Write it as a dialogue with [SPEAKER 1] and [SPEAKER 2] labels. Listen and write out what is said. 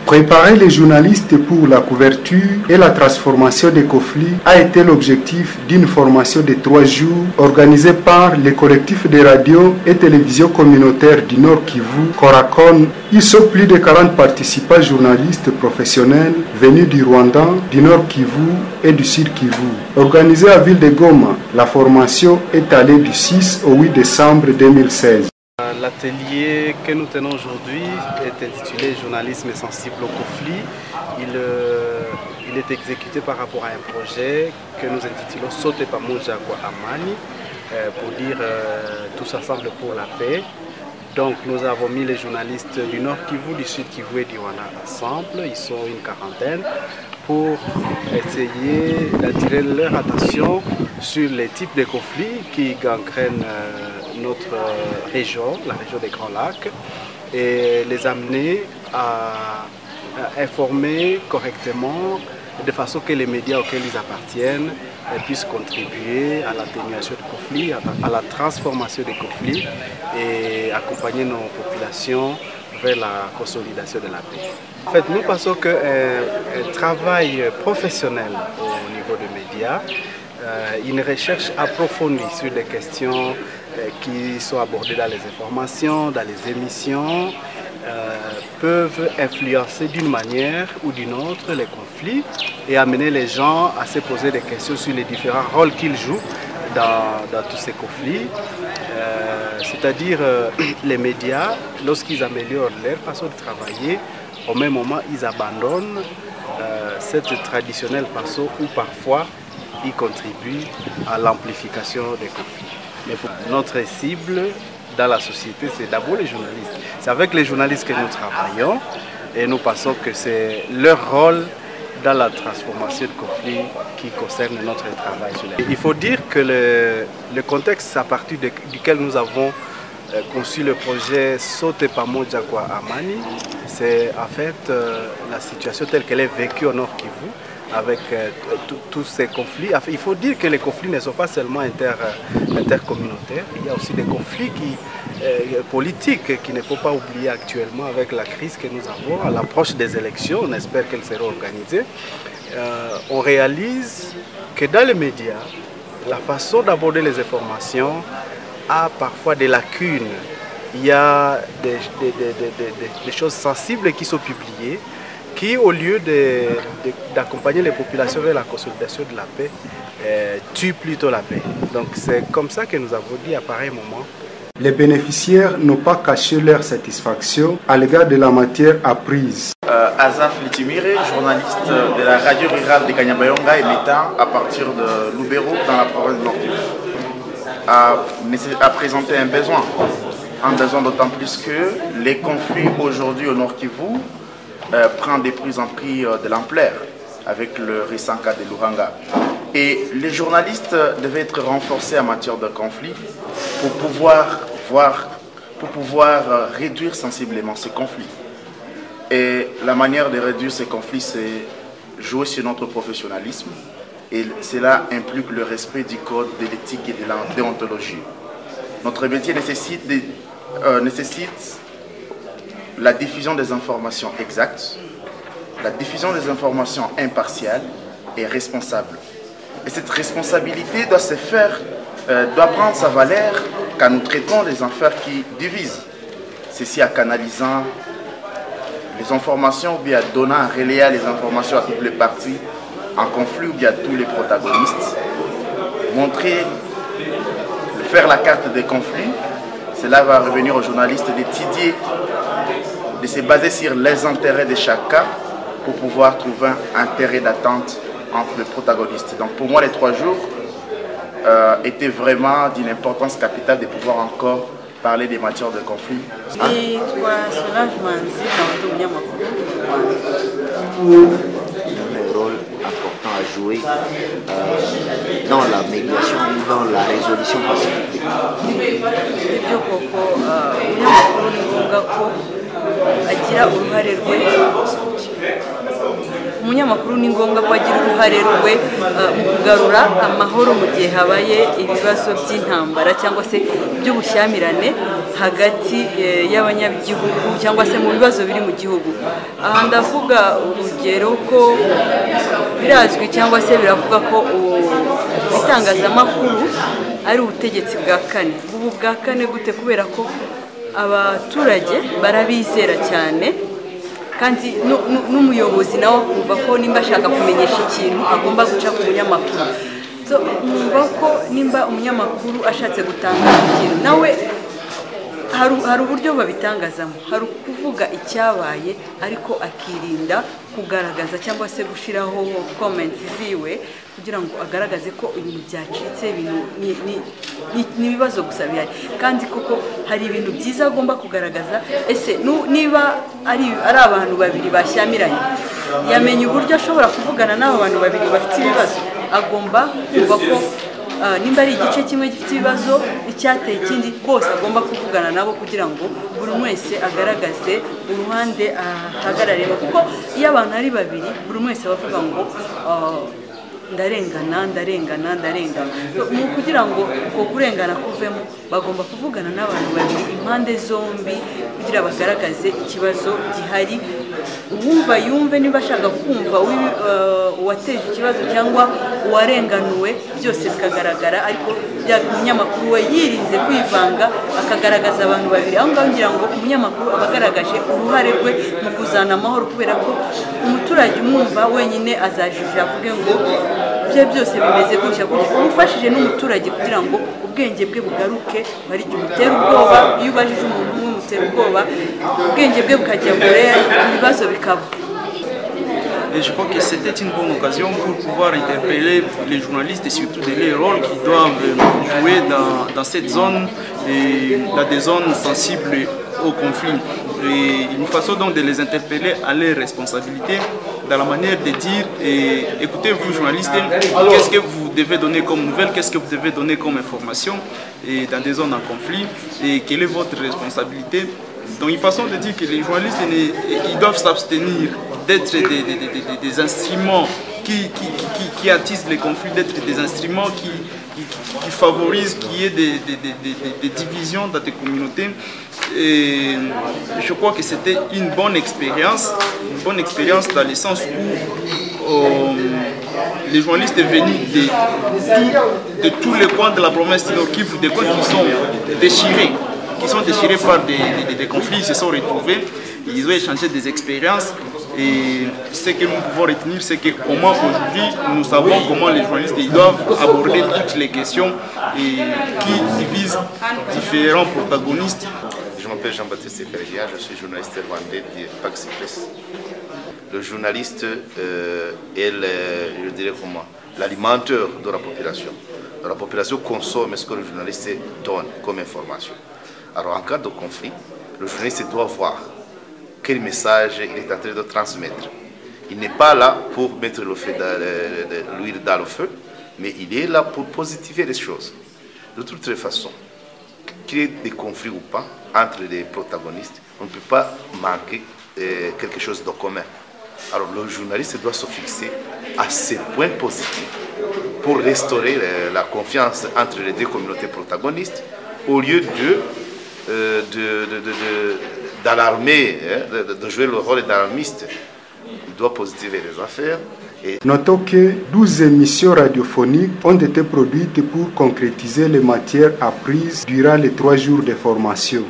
[SPEAKER 1] Préparer les journalistes pour la couverture et la transformation des conflits a été l'objectif d'une formation de 3 jours organisée par les collectifs de radio et télévision communautaires du Nord Kivu, Coracon. Ils sont plus de 40 participants journalistes professionnels venus du Rwanda, du Nord Kivu et du Sud Kivu. Organisée à Ville de Goma, la formation est allée du 6 au 8 décembre 2016.
[SPEAKER 2] L'atelier que nous tenons aujourd'hui est intitulé Journalisme sensible au conflit. Il est exécuté par rapport à un projet que nous intitulons Sote Pamoja kwa Amani, pour dire tous ensemble pour la paix. Donc nous avons mis les journalistes du Nord Kivu, du Sud Kivu et du Rwanda ensemble, ils sont une quarantaine, pour essayer d'attirer leur attention sur les types de conflits qui gangrènent notre région, la région des Grands Lacs, et les amener à informer correctement de façon que les médias auxquels ils appartiennent puissent contribuer à l'atténuation du conflit, à la transformation des conflits et accompagner nos populations vers la consolidation de la paix. En fait, nous pensons qu'un travail professionnel au niveau des médias, une recherche approfondie sur des questions qui sont abordées dans les informations, dans les émissions, peuvent influencer d'une manière ou d'une autre les conflits et amener les gens à se poser des questions sur les différents rôles qu'ils jouent dans tous ces conflits. C'est-à-dire les médias, lorsqu'ils améliorent leur façon de travailler, au même moment ils abandonnent cette traditionnelle façon où parfois ils contribuent à l'amplification des conflits. Mais pour notre cible dans la société, c'est d'abord les journalistes. C'est avec les journalistes que nous travaillons et nous pensons que c'est leur rôle dans la transformation de conflits qui concerne notre travail. Il faut dire que le contexte à partir duquel nous avons conçu le projet Sote Pamoja kwa Amani, c'est en fait la situation telle qu'elle est vécue au Nord Kivu, avec tous ces conflits. Il faut dire que les conflits ne sont pas seulement intercommunautaires, il y a aussi des conflits politiques qu'il ne faut pas oublier actuellement avec la crise que nous avons. À l'approche des élections, on espère qu'elles seront organisées. On réalise que dans les médias, la façon d'aborder les informations a parfois des lacunes. Il y a des choses sensibles qui sont publiées, qui, au lieu d'accompagner les populations vers la consolidation de la paix, tuent plutôt la paix. Donc c'est comme ça que nous avons dit à pareil moment.
[SPEAKER 1] Les bénéficiaires n'ont pas caché leur satisfaction à l'égard de la matière apprise.
[SPEAKER 3] Azaf Litimire, journaliste de la radio rurale de Kanyabayonga et militant à partir de Lubero dans la province de Nord Kivu, a présenté un besoin d'autant plus que les conflits aujourd'hui au Nord Kivu prend de plus en plus de l'ampleur avec le récent cas de Luhanga. Et les journalistes devaient être renforcés en matière de conflit pour pouvoir réduire sensiblement ces conflits. Et la manière de réduire ces conflits, c'est jouer sur notre professionnalisme. Et cela implique le respect du code de l'éthique et de la déontologie. Notre métier nécessite la diffusion des informations exactes, la diffusion des informations impartiales et responsables. Et cette responsabilité doit se faire, doit prendre sa valeur quand nous traitons des affaires qui divisent. Ceci en canalisant les informations ou bien donnant, relayant les informations à toutes les parties en conflit ou bien à tous les protagonistes. Montrer, faire la carte des conflits, cela va revenir aux journalistes d'étudier, de se baser sur les intérêts de chaque cas pour pouvoir trouver un intérêt d'attente entre les protagonistes. Donc pour moi, les 3 jours étaient vraiment d'une importance capitale de pouvoir encore parler des matières de conflit.
[SPEAKER 4] Un rôle important à jouer dans la médiation ou dans la résolution pacifique.
[SPEAKER 5] umunyamakuru ni ngombwa ko agira uruhare rwe mu kugarura amahoro mu gihe habaye ibibazo by'intambara cyangwa se by'ubushyamirane hagati y'abanyagihugu cyangwa se mu bibazo biri mu gihugu. Aha ndavuga urugero ko birazwi cyangwa se biravuga ko itangazamakuru ari ubutegetsi bwa kane. Ubu bwa kane gute? Kubera ko abaturage barabizera cyane, kandi n'umuyobozi nawe akumva ko nimba ashaka kumenyesha ikintu agomba guca ku munyamakuru. Numva ko nimba umunyamakuru ashatse gutangaza ikintu nawe hari uburyo babitangazamo, hari kuvuga icyabaye ariko akirinda kugaragaza cyangwa se gushiraho comments ziwe kugira ngo agaragaze ko ibintu byacitse, ibintu ni ibibazo gusa bihari, kandi koko hari ibintu byiza agomba kugaragaza. Ese niba ari abantu babiri bashyamiranye, yamenye uburyo ashobora kuvugana n'abo bantu babiri bafite ibibazo, agomba kumva ko nimba ari igice kimwe gifite ibibazo, icyateye ikindi, bose agomba kuvugana nabo kugira ngo buri wese agaragaze uruhande ahagararira. Kuko iyo abantu ari babiri, buri wese bavuga ngo ndarengana. Mu kugira ngo uko kurengana kuvemo, bagomba kuvugana n'abantu babiri impande zombi kugira bagaragaze ikibazo gihari. Uwumva yumve, niba ashaka kumva uwateje ikibazo cyangwa uwarenganuwe, byose bikagaragara. Ariko umunyamakuru we yirinze kwivanga akagaragaza abantu babiri. Aho ngaho ngira ngo umunyamakuru aba agaragaje uruhare rwe mu kuzana amahoro, kubera ko umuturage umwumva wenyine azajije avuge ngo bye byose bimeze gutya. Umufashije n'umuturage kugira ngo ubwenge bwe bugaruke. Hari igihe umutera ubwoba, iyo ubajije umuntu umwe umutera ubwoba, ubwenge bwe bukajya kure, ibibazo bikaba.
[SPEAKER 6] Et je crois que c'était une bonne occasion pour pouvoir interpeller les journalistes et surtout les rôles qu'ils doivent jouer dans cette zone, et dans des zones sensibles au conflit. Et une façon donc de les interpeller à leurs responsabilités, dans la manière de dire, écoutez vous journalistes, qu'est-ce que vous devez donner comme nouvelle, qu'est-ce que vous devez donner comme information et dans des zones en conflit, et quelle est votre responsabilité. Donc une façon de dire que les journalistes ils doivent s'abstenir d'être des instruments qui attisent les conflits, d'être des instruments qui favorisent qu'il y ait des divisions dans des communautés. Et je crois que c'était une bonne expérience dans le sens où les journalistes venus de tous les coins de la province du Nord Kivu, des coins qui sont déchirés par des conflits, ils se sont retrouvés, ils ont échangé des expériences. Et ce que nous pouvons retenir, c'est qu'au moins aujourd'hui, nous savons comment les journalistes doivent aborder toutes les questions qui divisent différents protagonistes.
[SPEAKER 3] Je m'appelle Jean-Baptiste Ferreira, je suis journaliste rwandais de Pax Press. Le journaliste est, je dirais comment, l'alimenteur de la population. La population consomme ce que le journaliste donne comme information. Alors en cas de conflit, le journaliste doit voir quel message il est en train de transmettre. Il n'est pas là pour mettre l'huile dans le feu, mais il est là pour positiver les choses. De toute façon, qu'il y ait des conflits ou pas entre les protagonistes, on ne peut pas manquer quelque chose de commun. Alors le journaliste doit se fixer à ces points positifs pour restaurer la confiance entre les deux communautés protagonistes, au lieu d'alarmer, de jouer le rôle d'alarmiste. Il doit positiver les affaires.
[SPEAKER 1] Notons que 12 émissions radiophoniques ont été produites pour concrétiser les matières apprises durant les 3 jours de formation.